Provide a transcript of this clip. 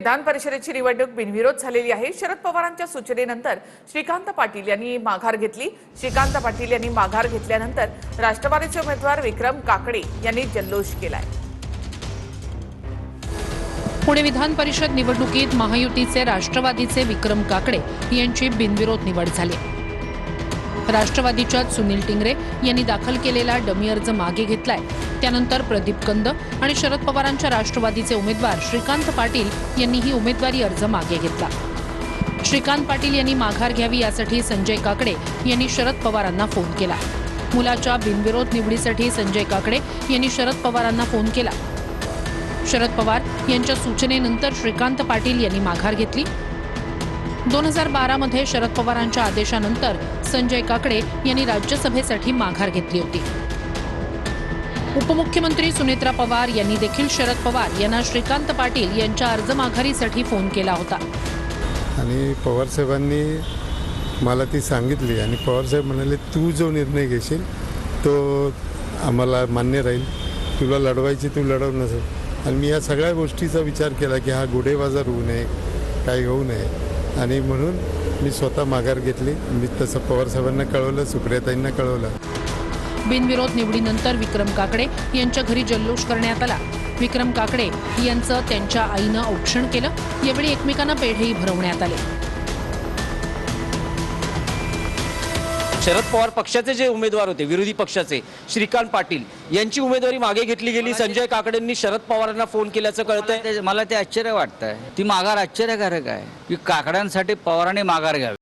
विधान परिषदेची निवडणूक बिनविरोध झालेली आहे। शरद पवारांच्या सूचनेनंतर श्रीकांत पाटील यांनी माघार घेतली। श्रीकांत पाटील यांनी माघार घेतल्यानंतर राष्ट्रवादीचे उमेदवार विक्रम काकडे यांनी जल्लोष केलाय। पुणे विधान परिषद निवडणुकीत महायुतीचे राष्ट्रवादीचे विक्रम काकडे यांची बिनविरोध निवड झाली। राष्ट्रवादीच्या सुनील टिंगरे यांनी दाखल केलेला डमी अर्ज मागे घेतलाय। त्यानंतर प्रदीप कंद आणि शरद पवारांच्या राष्ट्रवादीचे उमेदवार श्रीकांत पाटील यांनीही उमेदवारी अर्ज मागे घेतला। श्रीकांत पाटील यांनी माघार घ्यावी यासाठी संजय काकडे यांनी शरद पवारांना फोन केला। मुलाच्या बिनविरोध निवडीसाठी संजय काकडे यांनी शरद पवारांना फोन केला। शरद पवार यांच्या सूचनेनंतर श्रीकांत पाटील यांनी माघार घेतली। 2012 मध्ये शरद पवारांच्या आदेशानंतर संजय काकडे यांनी राज्यसभेसाठी माघार घेतली होती। उपमुख्यमंत्री सुनेत्रा पवार यांनी देखील शरद पवार यांना श्रीकांत पाटील यांच्या अर्ज माघारीसाठी फोन केला होता आणि पवार साहेबांनी मला ती सांगितली आणि पवार साहेब म्हणाले तू जो निर्णय घेशील तो आम्हाला मान्य राहील, तुला लढवायची तू लढव नसेल। आणि मी या सगळ्या गोष्टीचा विचार केला की हा गुढेबाजार होऊ नये, काही होऊ नये आणि म्हणून मी स्वतः माघार घेतली। मी तसं पवार साहेबांना कळवलं, सुप्रियाताईंना कळवलं। बिनविरोध निवडीनंतर विक्रम काकडे यांच्या घरी जल्लोष करण्यात आला। विक्रम काकडे यांचं त्यांच्या आईनं औक्षण केलं। यावेळी एकमेकांना पेढेही भरवण्यात आले। शरद पवार पक्षाचे जे उमेदवार होते, विरोधी पक्षाचे श्रीकांत पाटील यांची उमेदवारी मागे घेतली गेली। संजय काकडेंनी शरद पवारांना फोन केल्याचं कळतंय। मला ते आश्चर्य वाटतंय, ती माघार आश्चर्यकारक आहे की काकड्यांसाठी पवारांनी माघार घ्यावी।